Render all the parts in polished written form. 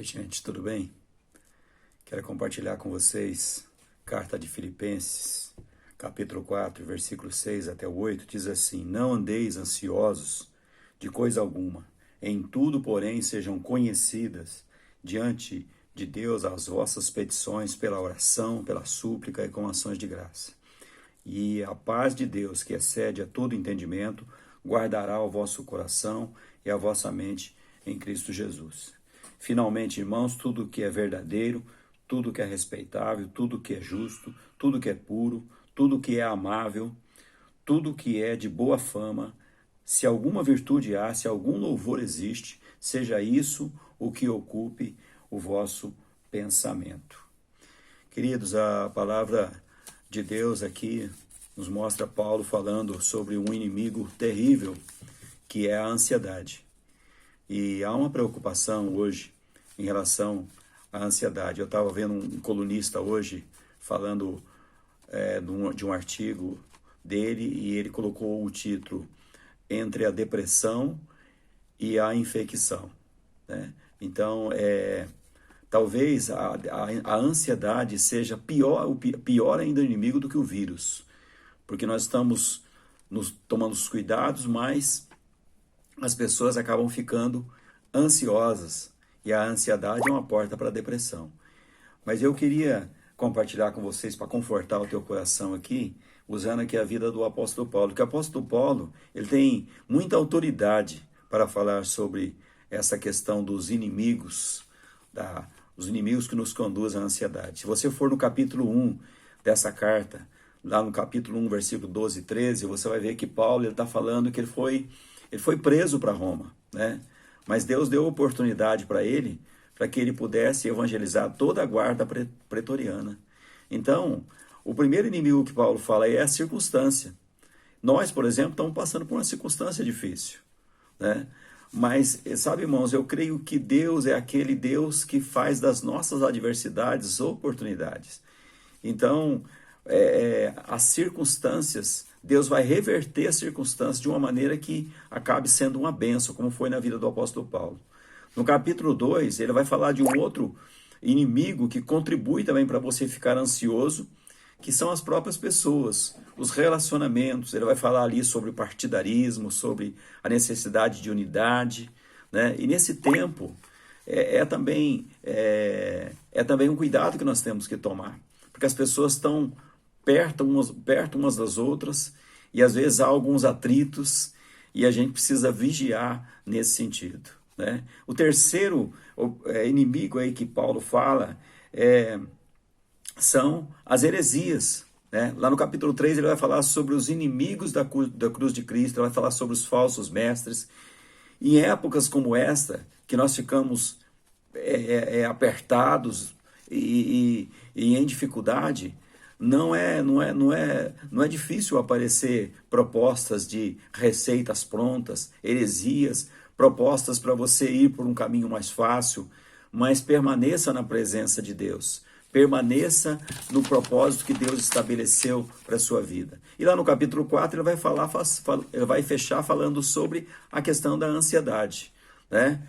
Oi, gente, tudo bem? Quero compartilhar com vocês carta de Filipenses, capítulo 4, versículo 6 até o 8, diz assim: Não andeis ansiosos de coisa alguma, em tudo, porém, sejam conhecidas diante de Deus as vossas petições pela oração, pela súplica e com ações de graça. E a paz de Deus, que excede a todo entendimento, guardará o vosso coração e a vossa mente em Cristo Jesus. Finalmente, irmãos, tudo que é verdadeiro, tudo que é respeitável, tudo que é justo, tudo que é puro, tudo que é amável, tudo que é de boa fama, se alguma virtude há, se algum louvor existe, seja isso o que ocupe o vosso pensamento. Queridos, a palavra de Deus aqui nos mostra Paulo falando sobre um inimigo terrível, que é a ansiedade. E há uma preocupação hoje em relação à ansiedade. Eu estava vendo um colunista hoje falando de um artigo dele e ele colocou o título Entre a Depressão e a Infecção, né? Então, talvez a ansiedade seja pior ainda inimigo do que o vírus, porque nós estamos tomando os cuidados, mas as pessoas acabam ficando ansiosas e a ansiedade é uma porta para a depressão. Mas eu queria compartilhar com vocês, para confortar o teu coração aqui, usando aqui a vida do apóstolo Paulo, que o apóstolo Paulo ele tem muita autoridade para falar sobre essa questão dos inimigos, os inimigos que nos conduzem à ansiedade. Se você for no capítulo 1 dessa carta, lá no capítulo 1, versículo 12 e 13, você vai ver que Paulo está falando que ele foi preso para Roma, né? Mas Deus deu oportunidade para que ele pudesse evangelizar toda a guarda pretoriana. Então, o primeiro inimigo que Paulo fala é a circunstância. Nós, por exemplo, estamos passando por uma circunstância difícil, né? Mas, sabe, irmãos, eu creio que Deus é aquele Deus que faz das nossas adversidades oportunidades. Então, as circunstâncias, Deus vai reverter as circunstâncias de uma maneira que acabe sendo uma bênção, como foi na vida do apóstolo Paulo. No capítulo 2, ele vai falar de um outro inimigo que contribui também para você ficar ansioso, que são as próprias pessoas, os relacionamentos. Ele vai falar ali sobre o partidarismo, sobre a necessidade de unidade, né? E nesse tempo também um cuidado que nós temos que tomar, porque as pessoas estão perto umas das outras e às vezes há alguns atritos e a gente precisa vigiar nesse sentido, né? O terceiro inimigo aí que Paulo fala são as heresias, né? Lá no capítulo 3 ele vai falar sobre os inimigos da cruz de Cristo, ele vai falar sobre os falsos mestres. Em épocas como esta, que nós ficamos apertados e em dificuldade, não é difícil aparecer propostas de receitas prontas, heresias, propostas para você ir por um caminho mais fácil, mas permaneça na presença de Deus. Permaneça no propósito que Deus estabeleceu para a sua vida. E lá no capítulo 4 ele vai fechar falando sobre a questão da ansiedade, né?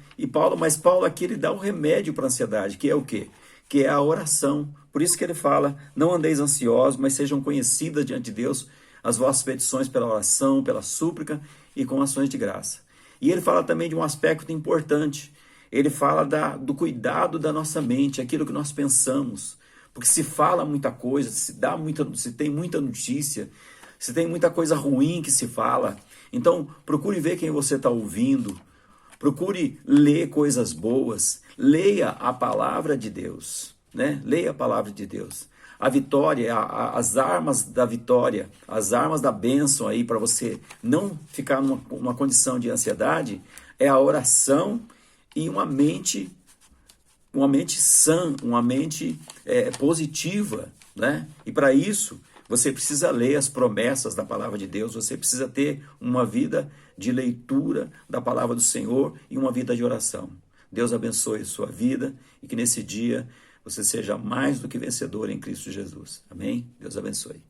Mas Paulo aqui ele dá um remédio para a ansiedade, que é o quê? Que é a oração. Por isso que ele fala, não andeis ansiosos, mas sejam conhecidas diante de Deus as vossas petições pela oração, pela súplica e com ações de graça. E ele fala também de um aspecto importante. Ele fala do cuidado da nossa mente, aquilo que nós pensamos. Porque se fala muita coisa, se tem muita notícia, se tem muita coisa ruim que se fala. Então, procure ver quem você está ouvindo. Procure ler coisas boas. Leia a palavra de Deus, né? Leia a palavra de Deus. A vitória, as armas da vitória, as armas da bênção aí para você não ficar numa condição de ansiedade é a oração e uma mente sã, uma mente positiva, né? E para isso, você precisa ler as promessas da palavra de Deus, você precisa ter uma vida de leitura da palavra do Senhor e uma vida de oração. Deus abençoe a sua vida e que nesse dia você seja mais do que vencedor em Cristo Jesus. Amém? Deus abençoe.